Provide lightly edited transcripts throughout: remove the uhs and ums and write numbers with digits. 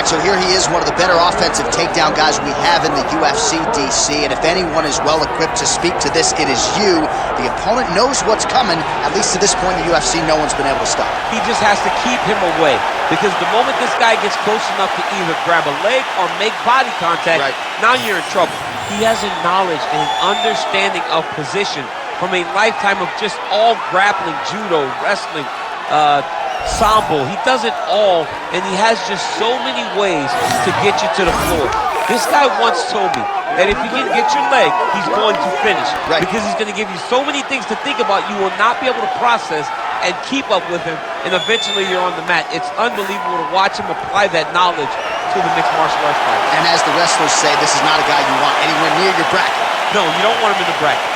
right, so here he is, one of the better offensive takedown guys we have in the UFC, DC, and if anyone is well-equipped to speak to this, it is you. The opponent knows what's coming. At least to this point in the UFC, no one's been able to stop. He just has to keep him away, because the moment this guy gets close enough to either grab a leg or make body contact, now you're in trouble. He has a knowledge and an understanding of position from a lifetime of just all grappling, judo, wrestling, sambo. He does it all, and he has just so many ways to get you to the floor. This guy once told me that if you can get your leg, he's going to finish. Because he's going to give you so many things to think about, you will not be able to process and keep up with him, and eventually you're on the mat. It's unbelievable to watch him apply that knowledge to the mixed martial arts fight. And as the wrestlers say, this is not a guy you want anywhere near your bracket. No, you don't want him in the bracket.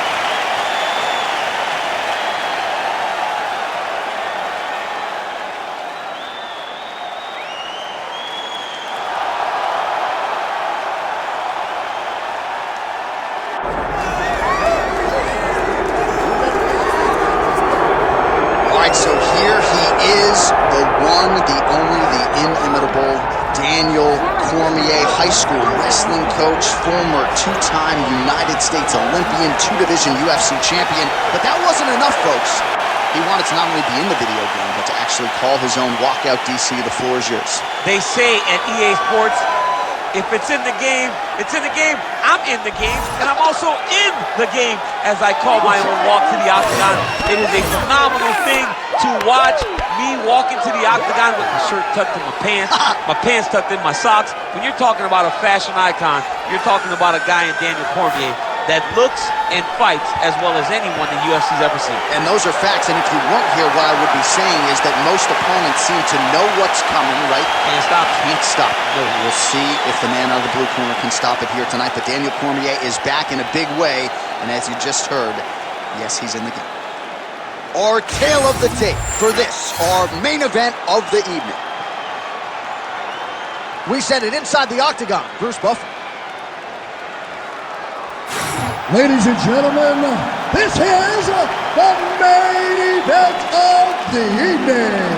So here he is, the one, the only, the inimitable Daniel Cormier, high school wrestling coach, former two-time United States Olympian, two-division UFC champion. But that wasn't enough, folks. He wanted to not only be in the video game, but to actually call his own walkout DC. The floor is yours. They say at EA Sports, if it's in the game, it's in the game. I'm in the game, and I'm also in the game as I call my own walk to the Octagon. It is a phenomenal thing to watch me walk into the Octagon with my shirt tucked in my pants tucked in my socks. When you're talking about a fashion icon, you're talking about a guy in Daniel Cormier that looks and fights as well as anyone the UFC's ever seen. And those are facts, and if you weren't here, what I would be saying is that most opponents seem to know what's coming, right? Can't stop. Can't stop. No. We'll see if the man out of the blue corner can stop it here tonight, but Daniel Cormier is back in a big way, and as you just heard, yes, he's in the game. Our tale of the tape for this, our main event of the evening. We send it inside the Octagon. Bruce Buffer. Ladies and gentlemen, this is the main event of the evening.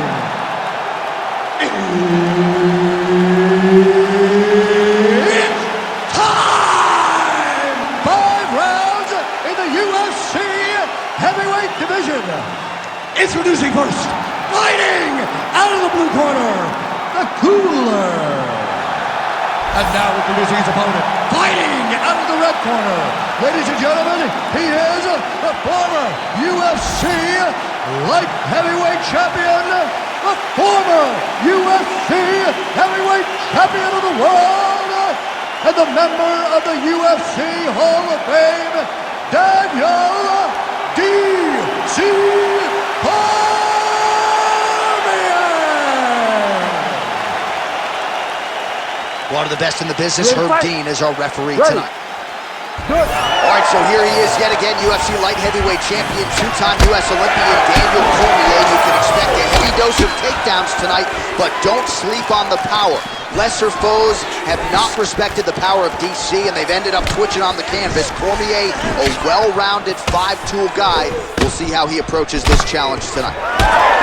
It's time! 5 rounds in the UFC heavyweight division. Introducing first, fighting out of the blue corner, the Cooler. And now introducing his opponent, fighting out of the red corner. Ladies and gentlemen, he is the former UFC light heavyweight champion, the former UFC heavyweight champion of the world, and the member of the UFC Hall of Fame, Daniel D.C. One of the best in the business, Herb Dean, is our referee tonight. All right, so here he is yet again, UFC light heavyweight champion, two-time U.S. Olympian Daniel Cormier. You can expect a heavy dose of takedowns tonight, but don't sleep on the power. Lesser foes have not respected the power of DC, and they've ended up twitching on the canvas. Cormier, a well-rounded, 5-tool guy. We'll see how he approaches this challenge tonight.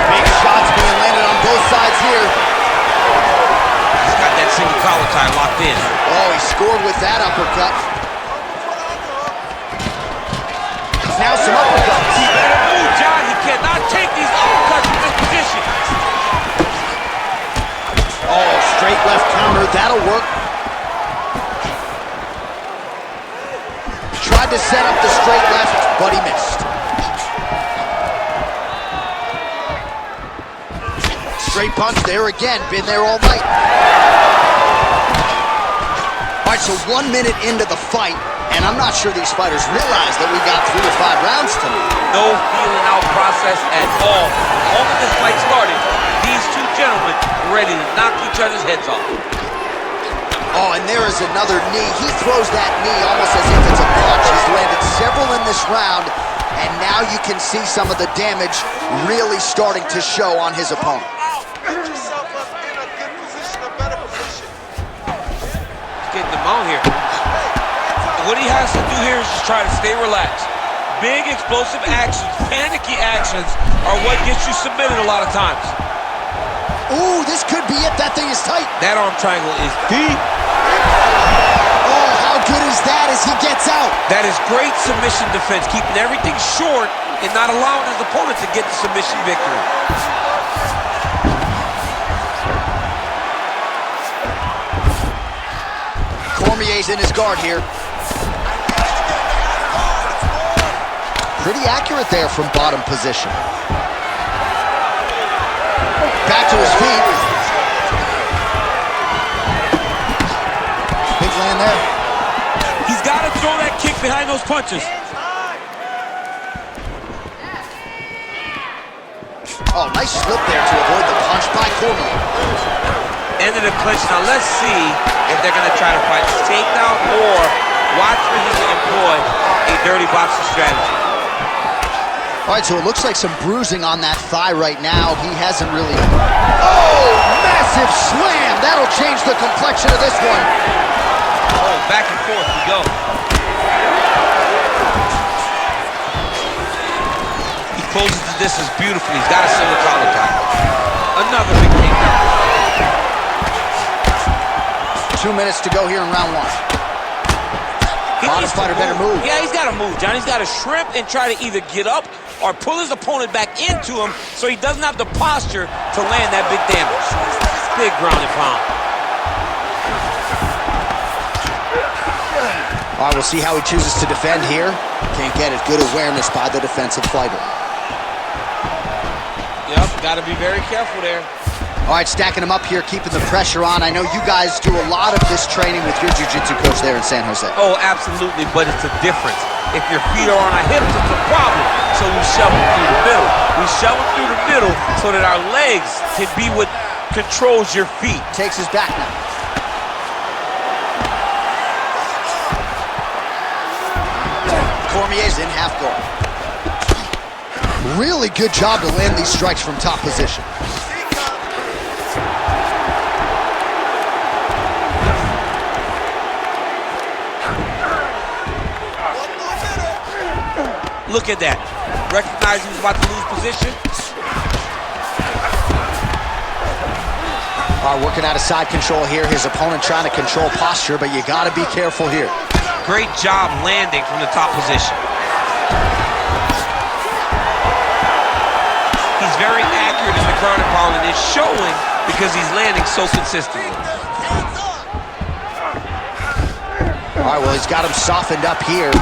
Big shots being landed on both sides here. Got that single collar tie locked in. Oh, he scored with that uppercut. Now some uppercuts. He better move, John. He cannot take these uppercuts from this position. Oh, straight left counter. That'll work. Tried to set up the straight left, but he missed. Straight punch there again. Been there all night. All right, so 1 minute into the fight, and I'm not sure these fighters realize that we got 3 or 5 rounds tonight. No feeling out process at all. The moment this fight started, these two gentlemen were ready to knock each other's heads off. Oh, and there is another knee. He throws that knee almost as if it's a punch. He's landed several in this round, and now you can see some of the damage really starting to show on his opponent. Get yourself up in a good position, a better position. Getting them out here. What he has to do here is just try to stay relaxed. Big explosive actions, panicky actions are what gets you submitted a lot of times. Ooh, this could be it. That thing is tight. That arm triangle is deep. Oh, how good is that as he gets out? That is great submission defense, keeping everything short and not allowing his opponent to get the submission victory. Cormier's in his guard here. Pretty accurate there from bottom position. Back to his feet. Big land there. He's got to throw that kick behind those punches. Oh, nice slip there to avoid the punch by Cormier. End of the clinch. Now let's see if they're going to try to fight a takedown or watch for him to employ a dirty boxing strategy. All right, so it looks like some bruising on that thigh right now. He hasn't really... Oh, massive slam! That'll change the complexion of this one. Oh, back and forth we go. He closes the distance beautifully. He's got a single collar tie. Another big takedown. 2 minutes to go here in round one. Bottom fighter better move. Yeah, he's got to move, John. He's got to shrimp and try to either get up or pull his opponent back into him so he doesn't have the posture to land that big damage. Big ground and pound. All right, we'll see how he chooses to defend here. Can't get it. Good awareness by the defensive fighter. Yep, got to be very careful there. All right, stacking him up here, keeping the pressure on. I know you guys do a lot of this training with your jiu-jitsu coach there in San Jose. Oh, absolutely, but it's a difference. If your feet are on our hips, it's a problem. So we shove them through the middle. We shove them through the middle so that our legs can be what controls your feet. Takes his back now. Cormier's in half guard. Really good job to land these strikes from top position. Look at that. Recognizing he's about to lose position. All right, working out of side control here. His opponent trying to control posture, but you got to be careful here. Great job landing from the top position. He's very accurate in the ground and pound, and it's showing because he's landing so consistently. All right, well, he's got him softened up here.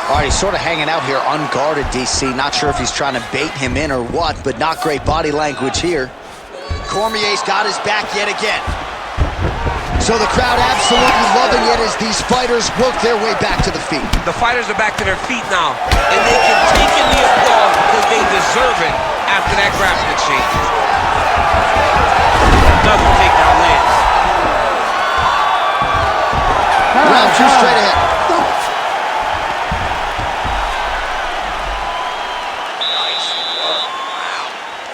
All right, he's sort of hanging out here unguarded, DC. Not sure if he's trying to bait him in or what, but not great body language here. Cormier's got his back yet again. So the crowd absolutely loving it as these fighters work their way back to the feet. The fighters are back to their feet now, and they can take in the applause because they deserve it after that grappling exchange. Another takedown lands. Round two straight ahead.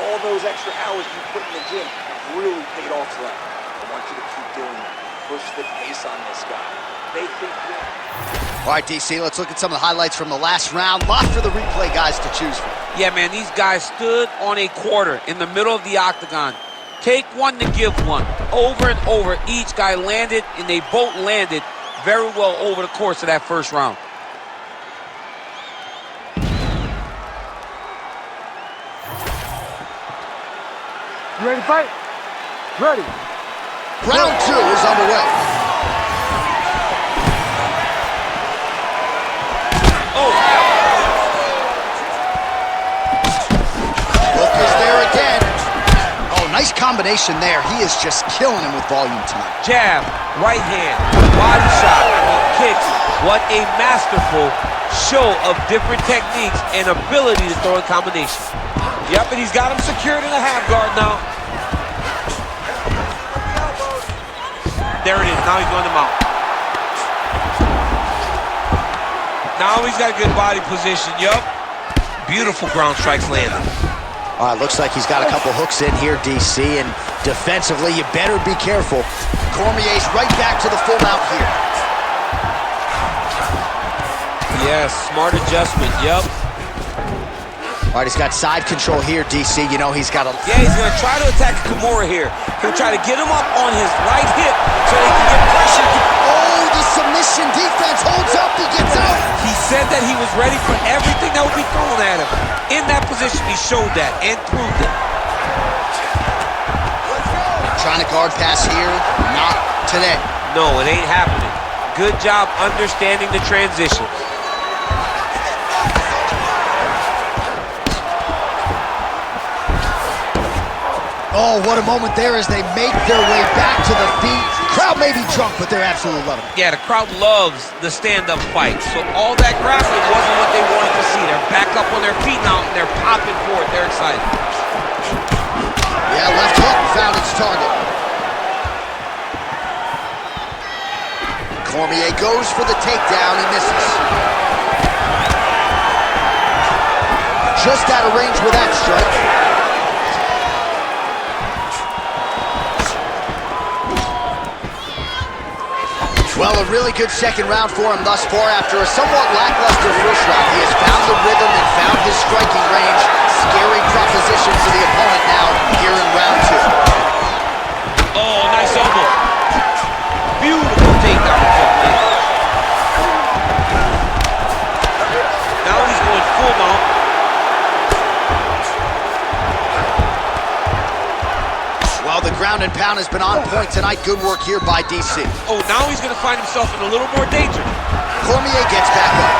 All those extra hours you put in the gym have really paid off for that. I want you to keep doing that. Push the pace on this guy. They think All right, DC, let's look at some of the highlights from the last round. Lot for the replay guys to choose from. Yeah, man, these guys stood on a quarter in the middle of the octagon. Take one to give one. Over and over, each guy landed, and they both landed very well over the course of that first round. You ready to fight? Ready. Round two is underway. Oh! Look is there again. Oh, nice combination there. He is just killing him with volume tonight. Jab, right hand, body shot, kicks. What a masterful show of different techniques and ability to throw in combination. Yep, and he's got him secured in a half guard now. There it is. Now he's going to mount. Now he's got a good body position. Yup. Beautiful ground strikes landed. All right, looks like he's got a couple hooks in here, DC, and defensively, you better be careful. Cormier's right back to the full mount here. Yes, smart adjustment. Yup. All right, he's got side control here, DC. You know he's got a... Yeah, he's going to try to attack Kumite here. He'll try to get him up on his right hip so he can get pressure. Oh, the submission defense holds up. He gets out. He said that he was ready for everything that would be thrown at him. In that position, he showed that and proved it. Trying to guard pass here. Not today. No, it ain't happening. Good job understanding the transition. Oh, what a moment there as they make their way back to the feet. Crowd may be drunk, but they're absolutely loving it. Yeah, the crowd loves the stand-up fight. So all that grappling wasn't what they wanted to see. They're back up on their feet now, and they're popping for it. They're excited. Yeah, left hook found its target. Cormier goes for the takedown. He misses. Just out of range with that strike. Well, a really good second round for him thus far after a somewhat lackluster first round. He has found the rhythm and found his striking range. Scary proposition for the opponent now here in round two. Oh, nice elbow. Beautiful takedown. Now he's going full mount. Well, the ground and pound has been on point tonight. Good work here by DC. Oh, now he's going to find himself in a little more danger. Cormier gets back up.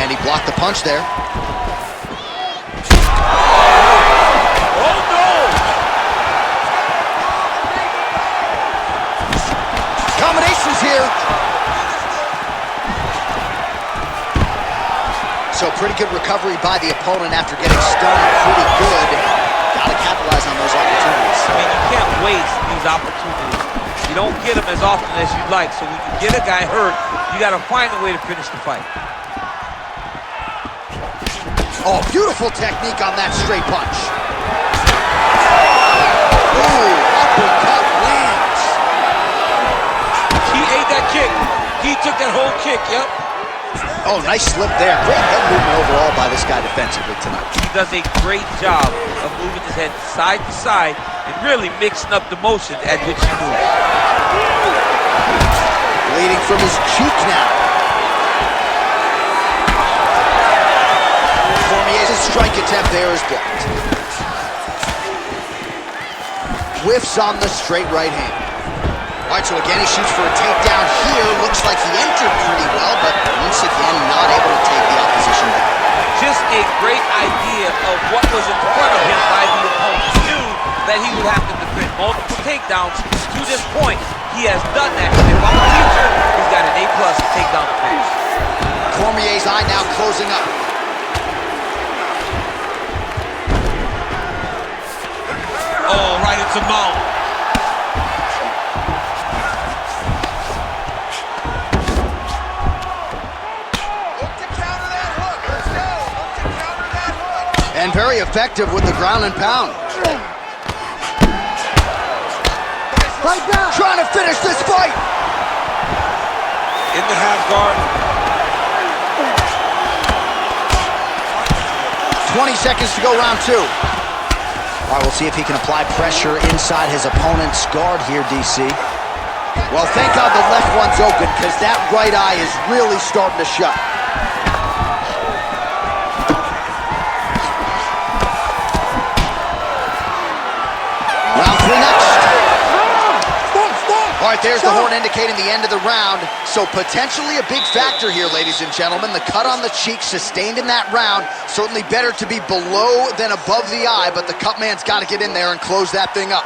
And he blocked the punch there. Oh, no! Combinations here. So pretty good recovery by the opponent after getting stunned pretty good. Gotta capitalize on those opportunities. I mean, you can't waste these opportunities. You don't get them as often as you'd like. So when you get a guy hurt, you gotta find a way to finish the fight. Oh, beautiful technique on that straight punch. Ooh, uppercut lands. He ate that kick. He took that whole kick, yep. Oh, nice slip there. Great head movement overall by this guy defensively tonight. He does a great job of moving his head side to side and really mixing up the motion at which he moves. Bleeding from his cheek now. Cormier's strike attempt there is blocked. Whiffs on the straight right hand. All right, so again, he shoots for a takedown here. Looks like he entered pretty well, but once again, not able to take the opposition down. Just a great idea of what was in front of him by the opponent. He knew that he would have to defend multiple takedowns to this point. He has done that. And if I'm a teacher, he's got an A+ in takedown defense. Cormier's eye now closing up. Oh, right into mount. And very effective with the ground and pound. Right down. Trying to finish this fight. In the half guard. 20 seconds to go, round two. All right, we'll see if he can apply pressure inside his opponent's guard here, DC. Well, thank God the left one's open, because that right eye is really starting to shut. Round three next. All right, there's the horn indicating the end of the round. So potentially a big factor here, ladies and gentlemen. The cut on the cheek sustained in that round. Certainly better to be below than above the eye, but the cut man's got to get in there and close that thing up.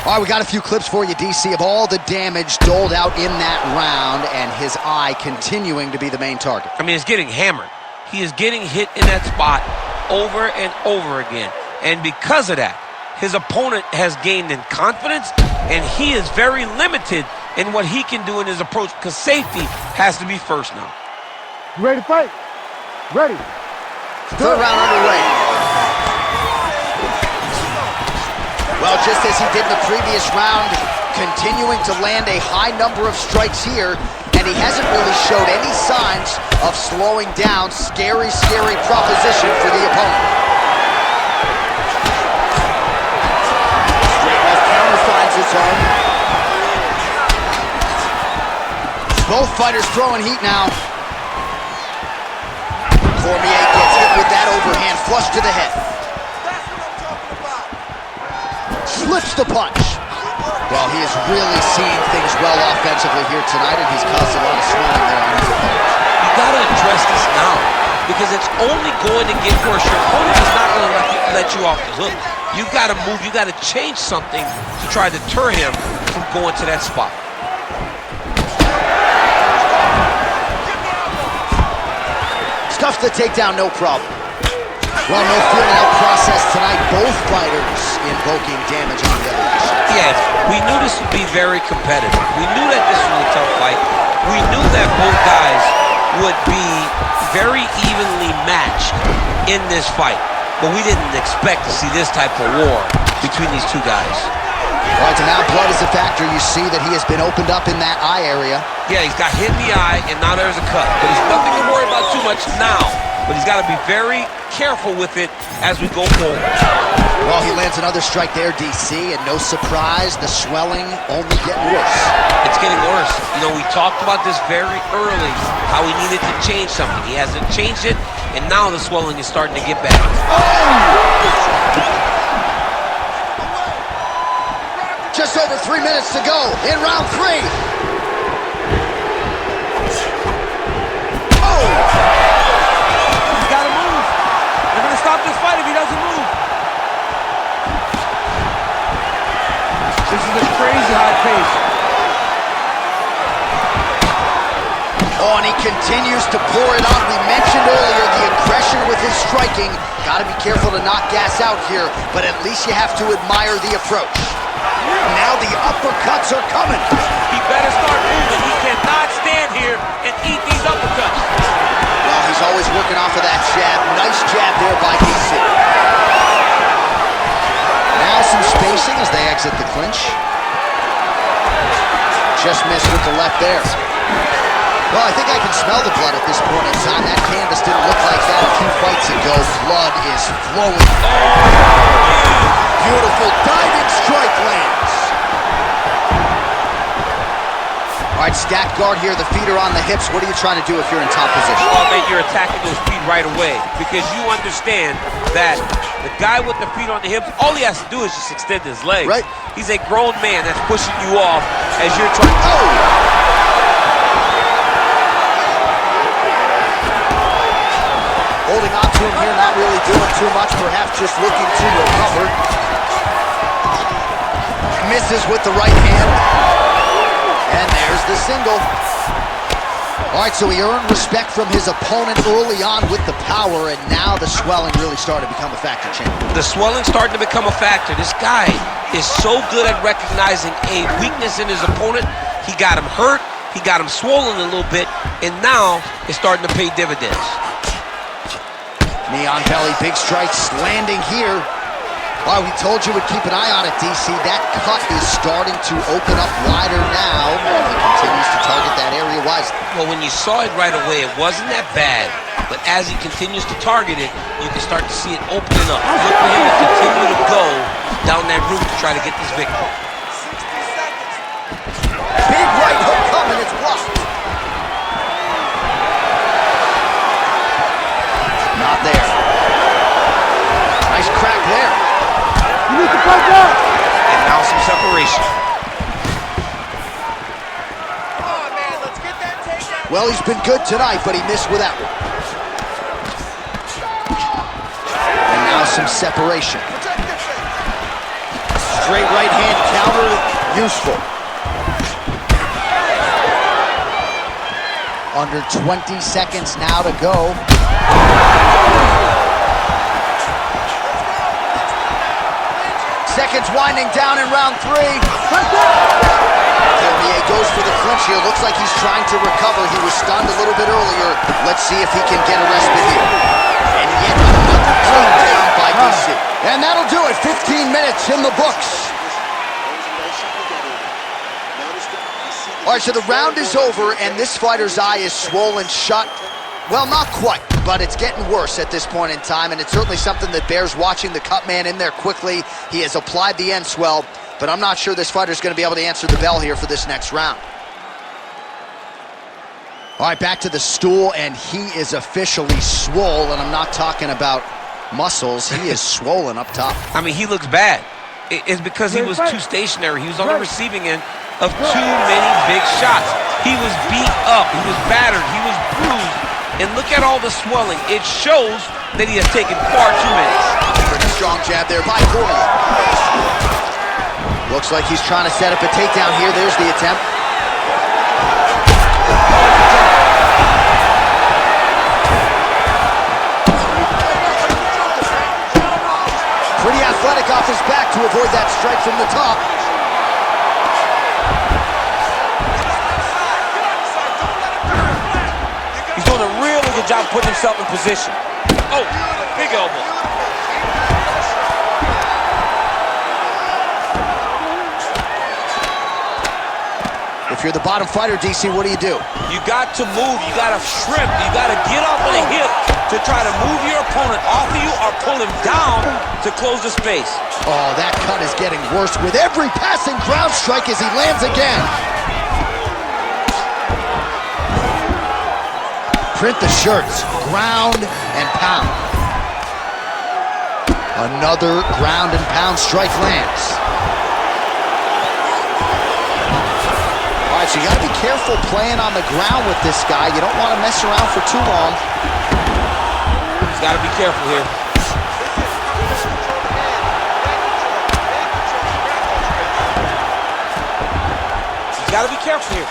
All right, we got a few clips for you, DC, of all the damage doled out in that round, and his eye continuing to be the main target. I mean, it's getting hammered. He is getting hit in that spot over and over again. And because of that, his opponent has gained in confidence, and he is very limited in what he can do in his approach, because safety has to be first now. You ready to fight? Ready. Third round underway. Well, just as he did in the previous round, continuing to land a high number of strikes here, and and he hasn't really showed any signs of slowing down. Scary, scary proposition for the opponent. Straight left counter finds its home. Both fighters throwing heat now. Cormier gets hit with that overhand flush to the head. Slips the punch. Well, he is really seeing things well offensively here tonight, and he's caused a lot of swelling there on his opponent. You gotta address this now, because it's only going to get worse. Your opponent is not going to let you off the hook. You gotta move, you gotta change something to try to deter him from going to that spot. Stuffs the takedown, no problem. Well, no feeling out process tonight. Both fighters invoking damage on the other side. Yes, we knew this would be very competitive. We knew that this was a tough fight. We knew that both guys would be very evenly matched in this fight. But we didn't expect to see this type of war between these two guys. All right, so now blood is a factor. You see that he has been opened up in that eye area. Yeah, he's got hit in the eye, and now there's a cut. But he's nothing to worry about too much now. But he's got to be very careful with it as we go forward. Well, he lands another strike there, DC, and no surprise, the swelling only getting worse. It's getting worse. You know, we talked about this very early, how he needed to change something. He hasn't changed it, and now the swelling is starting to get bad. Just over 3 minutes to go in round 3. He's got to move. They're going to stop this fight if he doesn't move. This is a crazy high pace. Oh, and he continues to pour it on. We mentioned earlier the aggression with his striking. Got to be careful to not gas out here, but at least you have to admire the approach. Now the uppercuts are coming. He better start moving. He cannot stand here and eat these uppercuts. Well, he's always working off of that jab. Nice jab there by DC. Now some spacing as they exit the clinch. Just missed with the left there. Well, I think I can smell the blood at this point in time. That canvas didn't look like that a few fights ago. Blood is flowing. Beautiful diving strike lands. All right, stacked guard here. The feet are on the hips. What are you trying to do if you're in top position? Well, man, you're attacking those feet right away because you understand that the guy with the feet on the hips, all he has to do is just extend his legs. Right. He's a grown man that's pushing you off as you're trying to... Holding on to him here, not really doing too much, perhaps just looking to recover. Misses with the right hand. And there's the single. All right, so he earned respect from his opponent early on with the power, and now the swelling really started to become a factor, champ. The swelling's starting to become a factor. This guy is so good at recognizing a weakness in his opponent. He got him hurt, he got him swollen a little bit, and now it's starting to pay dividends. Knee on belly, big strikes landing here. Well, we told you we'd keep an eye on it, DC. That cut is starting to open up wider now, and he continues to target that area wisely. Well, when you saw it right away, it wasn't that bad, but as he continues to target it, you can start to see it opening up. Look for him to continue to go down that route to try to get this victory. 60 seconds. Big right hook coming, it's blocked. Not there. Nice crack there. You need to fight that. And now some separation. Come on, man, let's get that takedown. Well, he's been good tonight, but he missed with that one. And now some separation. Straight right hand counter, useful. Under 20 seconds now to go. Seconds winding down in round 3. Cormier goes for the clinch here. Looks like he's trying to recover. He was stunned a little bit earlier. Let's see if he can get a respite here. And yet another takedown by DC. And that'll do it. 15 minutes in the books. Notice the All right, so the round is over, and this fighter's eye is swollen shut. Well, not quite, but it's getting worse at this point in time, and it's certainly something that bears watching. The cut man in there quickly. He has applied the end swell, but I'm not sure this fighter's going to be able to answer the bell here for this next round. All right, back to the stool, and he is officially swole, and I'm not talking about muscles. He is swollen up top. I mean, he looks bad. It's because he was too stationary. He was on the receiving end of too many big shots. He was beat up. He was battered. He was bruised. And look at all the swelling. It shows that he has taken far too many. Pretty strong jab there by Cormier. Looks like he's trying to set up a takedown here. There's the attempt. Pretty athletic off his back to avoid that strike from the top. He's doing a really good job putting himself in position. Oh, big elbow. If you're the bottom fighter, DC, what do? You got to move. You got to shrimp. You got to get off on a hip to try to move your opponent off of you or pull him down to close the space. Oh, that cut is getting worse with every passing ground strike as he lands again. Print the shirts, ground and pound. Another ground and pound strike lands. All right, so you gotta be careful playing on the ground with this guy. You don't want to mess around for too long. He's gotta be careful here. He's gotta be careful here.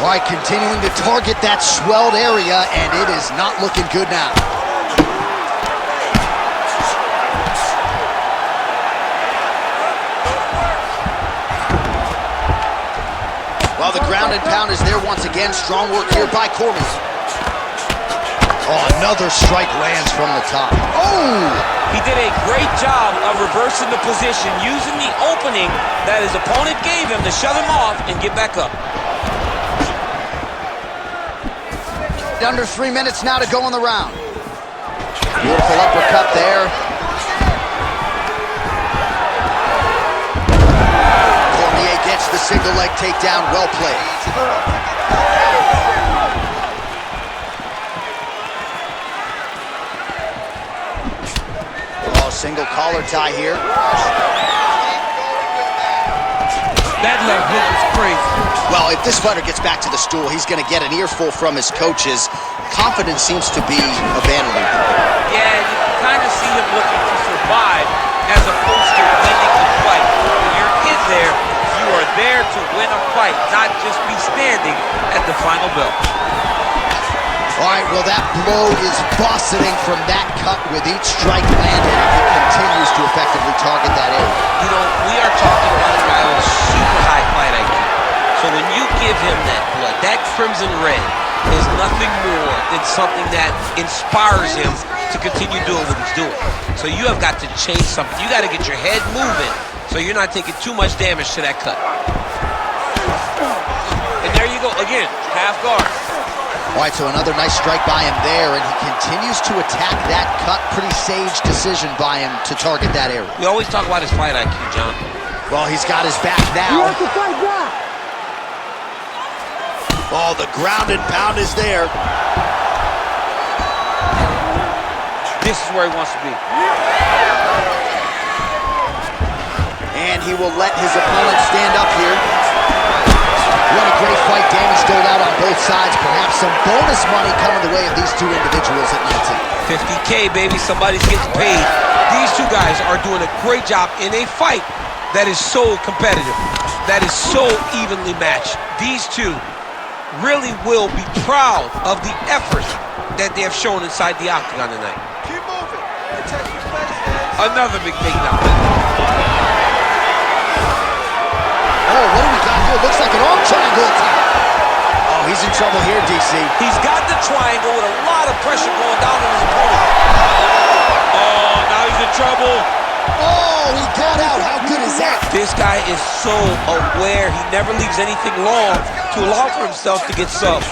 All right, continuing to target that swelled area, and it is not looking good now. Well, the ground and pound is there once again. Strong work here by Cormier. Oh, another strike lands from the top. Oh! He did a great job of reversing the position, using the opening that his opponent gave him to shove him off and get back up. Under 3 minutes now to go in the round. Beautiful uppercut there. Cormier gets the single leg takedown. Well played. Oh, single collar tie here. That left hook is crazy. Well, if this fighter gets back to the stool, he's going to get an earful from his coaches. Confidence seems to be abandoning him. Yeah, you can kind of see him looking to survive as opposed to winning the fight. When you're in there, you are there to win a fight, not just be standing at the final bell. All right, well, that blow is bossing from that cut with each strike landed. He continues to effectively target that area. You know, we are talking about a guy with super high fight IQ. So when you give him that blood, that crimson red is nothing more than something that inspires him to continue doing what he's doing. So you have got to change something. You got to get your head moving so you're not taking too much damage to that cut. And there you go, again, half guard. All right, so another nice strike by him there, and he continues to attack that cut. Pretty sage decision by him to target that area. We always talk about his fight IQ, John. Well, he's got his back now. Oh, the ground and pound is there. This is where he wants to be. And he will let his opponent stand up here. What a great fight. Damage doled out on both sides. Perhaps some bonus money coming the way of these two individuals at 19. 50K, baby. Somebody's getting paid. These two guys are doing a great job in a fight that is so competitive, that is so evenly matched. These two really will be proud of the effort that they have shown inside the Octagon tonight. Keep moving. Protect your face, man. Another big takedown. Oh, what do we got here? Looks like an arm triangle attack. Oh, he's in trouble here, DC. He's got the triangle with a lot of pressure going down on his opponent. Oh, now he's in trouble. Oh, he got out. How good is that? This This guy is so aware. He never leaves anything long to allow for himself to get subbed.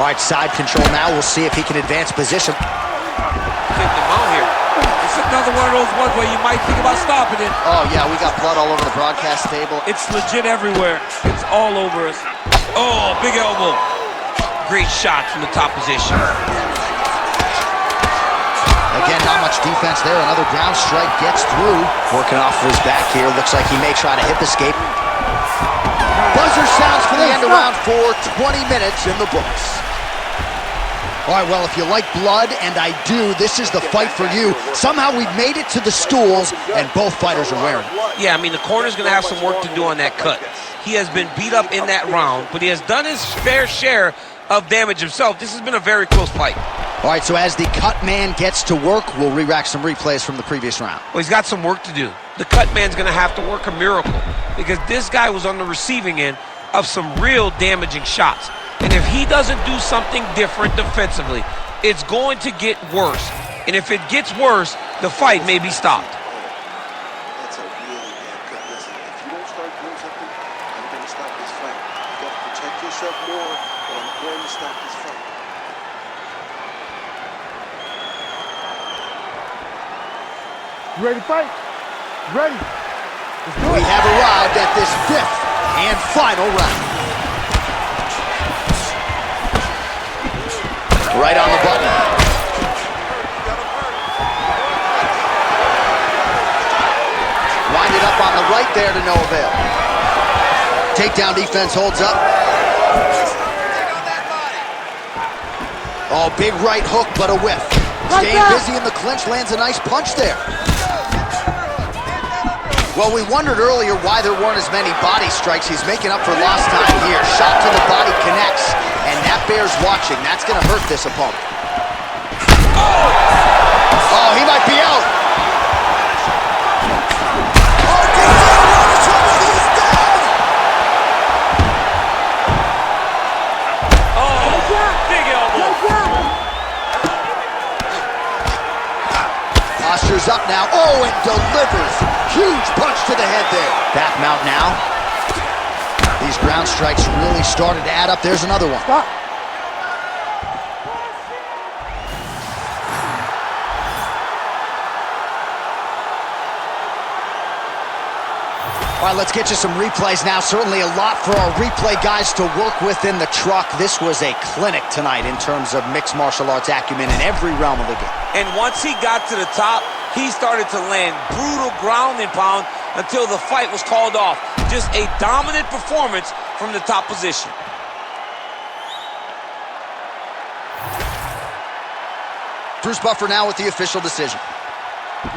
All right, side control now. We'll see if he can advance position. Take him out here. It's another one of those ones where you might think about stopping it. Oh, yeah, we got blood all over the broadcast table. It's legit everywhere. It's all over us. Oh, big elbow. Great shot from the top position. Again, not much defense there. Another ground strike gets through. Working off of his back here. Looks like he may try to hip escape. Buzzer sounds for the end of round 4. 20 minutes in the books. All right, well, if you like blood, and I do, this is the fight for you. Somehow we've made it to the stools, and both fighters are wearing it. Yeah, I mean, the corner's going to have some work to do on that cut. He has been beat up in that round, but he has done his fair share of damage himself. This has been a very close fight. All right, so as the cut man gets to work, we'll re-rack some replays from the previous round. Well, he's got some work to do. The cut man's going to have to work a miracle because this guy was on the receiving end of some real damaging shots. And if he doesn't do something different defensively, it's going to get worse. And if it gets worse, the fight may be stopped. That's a really bad cut. Listen, if you don't start doing something, I'm going to stop this fight. You got to protect yourself more, but I'm going to stop this fight. You ready to fight? Ready. Let's do it. We have arrived at this 5th and final round. Right on the button. Winded up on the right there to no avail. Takedown defense holds up. Oh, big right hook, but a whiff. Staying busy in the clinch, lands a nice punch there. Well, we wondered earlier why there weren't as many body strikes. He's making up for lost time here. Shot to the body connects, and that bears watching. That's going to hurt this opponent. Oh, he might be out. Big elbow. Posture's up now. Oh, and delivers. Huge punch to the head there. Back mount now. These ground strikes really started to add up. There's another one. Stop. All right, let's get you some replays now. Certainly a lot for our replay guys to work with in the truck. This was a clinic tonight in terms of mixed martial arts acumen in every realm of the game. And once he got to the top, he started to land brutal ground and pound until the fight was called off. Just a dominant performance from the top position. Bruce Buffer now with the official decision.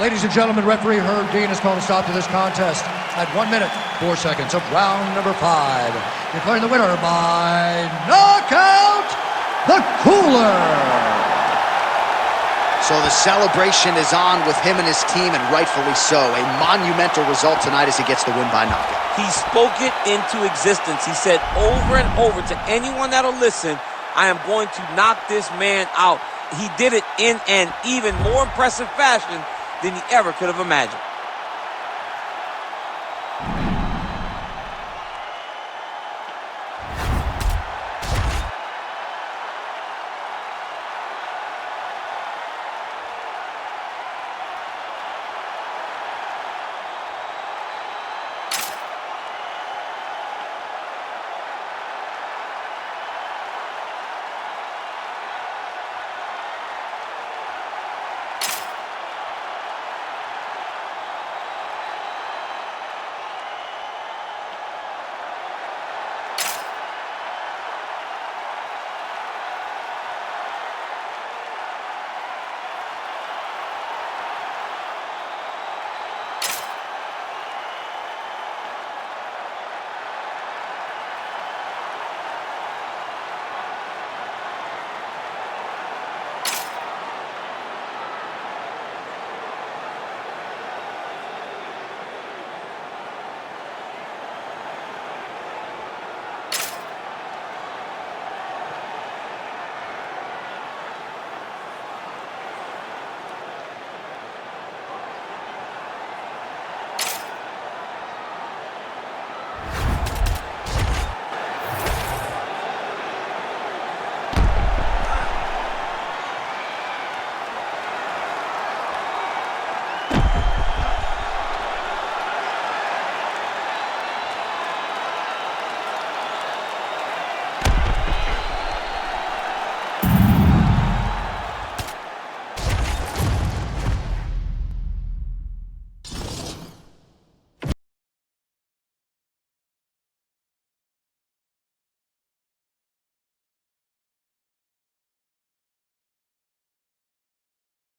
Ladies and gentlemen, referee Herb Dean has called a stop to this contest at 1 minute, 4 seconds of round number 5. Declaring the winner by knockout, the Cooler. So the celebration is on with him and his team, and rightfully so. A monumental result tonight as he gets the win by knockout. He spoke it into existence. He said over and over to anyone that'll listen, I am going to knock this man out. He did it in an even more impressive fashion than he ever could have imagined.